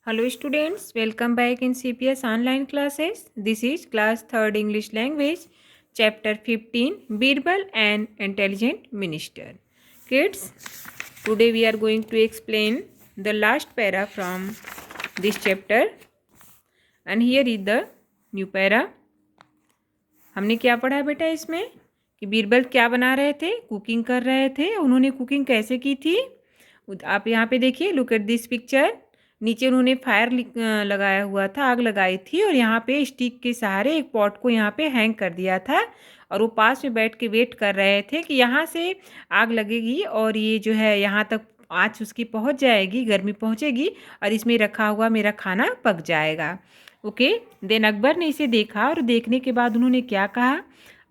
Hello students, welcome back in CPS online classes. This is class 3rd English language, chapter 15, Birbal and Intelligent Minister. Kids, today we are going to explain the last para from this chapter and here is the new para. हमने क्या पढ़ा बेटा इसमें कि बीरबल क्या बना रहे थे, कुकिंग कर रहे थे। उन्होंने कुकिंग कैसे की थी आप यहाँ पे देखिए, लुक एट दिस पिक्चर। नीचे उन्होंने फायर लगाया हुआ था, आग लगाई थी और यहाँ पे स्टिक के सहारे एक पॉट को यहाँ पे हैंग कर दिया था और वो पास में बैठ के वेट कर रहे थे कि यहाँ से आग लगेगी और ये जो है यहाँ तक आँच उसकी पहुँच जाएगी, गर्मी पहुँचेगी और इसमें रखा हुआ मेरा खाना पक जाएगा। ओके, देन अकबर ने इसे देखा और देखने के बाद उन्होंने क्या कहा,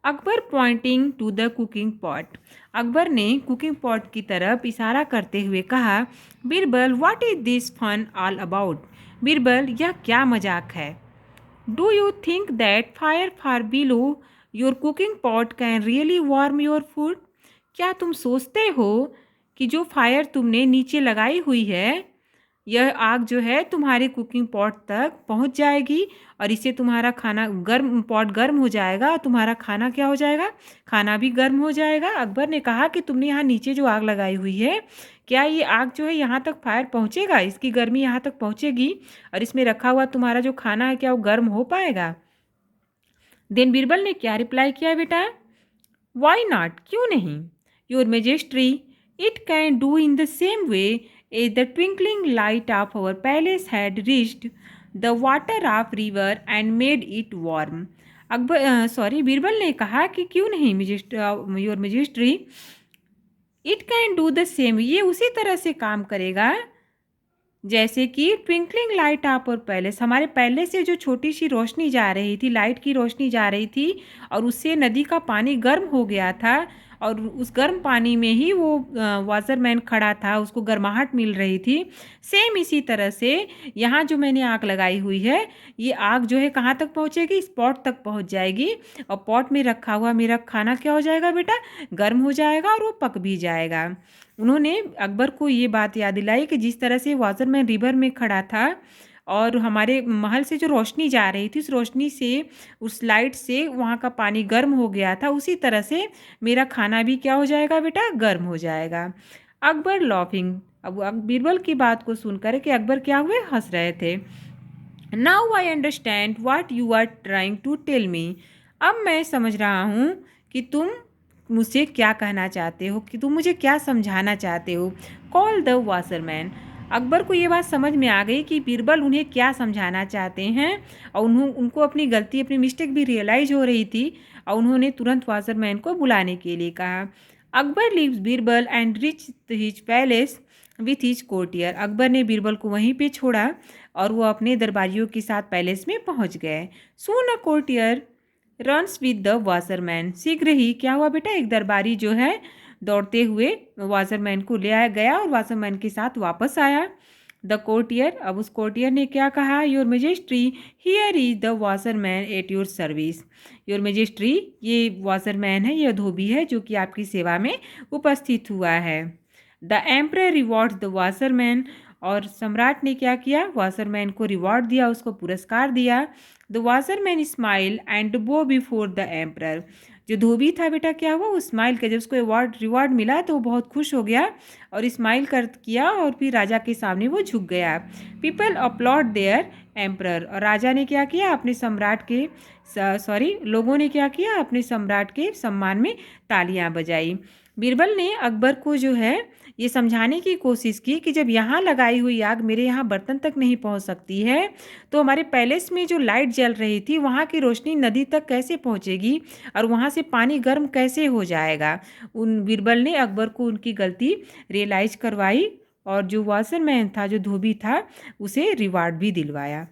Akbar pointing to the cooking pot. Akbar ने कुकिंग पॉट की तरफ इशारा करते हुए कहा, Birbal what is this fun all about. Birbal, यह क्या मजाक है। Do you think that fire far below your cooking pot can really warm your food. क्या तुम सोचते हो कि जो फायर तुमने नीचे लगाई हुई है, यह आग जो है तुम्हारे कुकिंग पॉट तक पहुंच जाएगी और इससे तुम्हारा खाना पॉट गर्म हो जाएगा, तुम्हारा खाना क्या हो जाएगा, खाना भी गर्म हो जाएगा। अकबर ने कहा कि तुमने यहाँ नीचे जो आग लगाई हुई है, क्या ये आग जो है यहाँ तक फायर पहुँचेगा, इसकी गर्मी यहाँ तक पहुँचेगी और इसमें रखा हुआ तुम्हारा जो खाना है क्या वो गर्म हो पाएगा। देन बीरबल ने क्या रिप्लाई किया बेटा, वाई नॉट, क्यों नहीं, your majesty it can do in the same way as the twinkling light of our palace had reached the water of river and made it warm। Birbal ने कहा कि क्यों नहीं your majesty, it can do the same, ये उसी तरह से काम करेगा जैसे कि twinkling light of our palace, हमारे पैलेस से जो छोटी सी रोशनी जा रही थी, लाइट की रोशनी जा रही थी और उससे नदी का पानी गर्म हो गया था और उस गर्म पानी में ही वो वाशरमैन खड़ा था, उसको गर्माहट मिल रही थी। सेम इसी तरह से यहाँ जो मैंने आग लगाई हुई है, ये आग जो है कहाँ तक पहुँचेगी, इस पॉट तक पहुँच जाएगी और पॉट में रखा हुआ मेरा खाना क्या हो जाएगा बेटा, गर्म हो जाएगा और वो पक भी जाएगा। उन्होंने अकबर को ये बात याद दिलाई कि जिस तरह से वाशरमैन रिवर में खड़ा था और हमारे महल से जो रोशनी जा रही थी, उस रोशनी से, उस लाइट से वहाँ का पानी गर्म हो गया था, उसी तरह से मेरा खाना भी क्या हो जाएगा बेटा, गर्म हो जाएगा। अकबर लॉफिंग, अब बीरबल की बात को सुनकर कि अकबर क्या हुए, हंस रहे थे। Now I understand what you are trying to tell me. अब मैं समझ रहा हूँ कि तुम मुझसे क्या कहना चाहते हो, कि तुम मुझे क्या समझाना चाहते हो। Call the washerman. अकबर को ये बात समझ में आ गई कि बीरबल उन्हें क्या समझाना चाहते हैं और उनको अपनी गलती, अपनी मिस्टेक भी रियलाइज हो रही थी और उन्होंने तुरंत वाशरमैन को बुलाने के लिए कहा। Akbar leaves Birbal and rich his palace with his courtier. Akbar ने बीरबल को वहीं पे छोड़ा और वो अपने दरबारियों के साथ पैलेस में पहुंच गए। Soon a courtier runs with the washerman. शीघ्र ही क्या हुआ बेटा, एक दरबारी जो है दौड़ते हुए वाशरमैन को ले आया गया और वाशरमैन के साथ वापस आया। द कोर्टियर, अब उस कोर्टियर ने क्या कहा, your majesty here is the washerman at your service. Your majesty, ये वाशरमैन है, यह धोबी है जो कि आपकी सेवा में उपस्थित हुआ है। The emperor rewards the washerman, और सम्राट ने क्या किया, वाशरमैन को रिवॉर्ड दिया, उसको पुरस्कार दिया। द वाशरमैन स्माइल एंड बो बिफोर द एम्परर। जो धोबी था बेटा क्या हुआ, वो स्माइल किया, जब उसको रिवॉर्ड मिला तो वो बहुत खुश हो गया और स्माइल कर किया और फिर राजा के सामने वो झुक गया। पीपल अपलॉड देयर एम्परर, और राजा ने क्या किया, अपने सम्राट के लोगों ने क्या किया, अपने सम्राट के सम्मान में तालियां बजाई। बीरबल ने अकबर को जो है ये समझाने की कोशिश की कि जब यहाँ लगाई हुई आग मेरे यहाँ बर्तन तक नहीं पहुँच सकती है, तो हमारे पैलेस में जो लाइट जल रही थी वहाँ की रोशनी नदी तक कैसे पहुँचेगी और वहाँ से पानी गर्म कैसे हो जाएगा। बीरबल ने अकबर को उनकी गलती रियलाइज करवाई और जो वाशरमैन था, जो धोबी था, उसे रिवार्ड भी दिलवाया।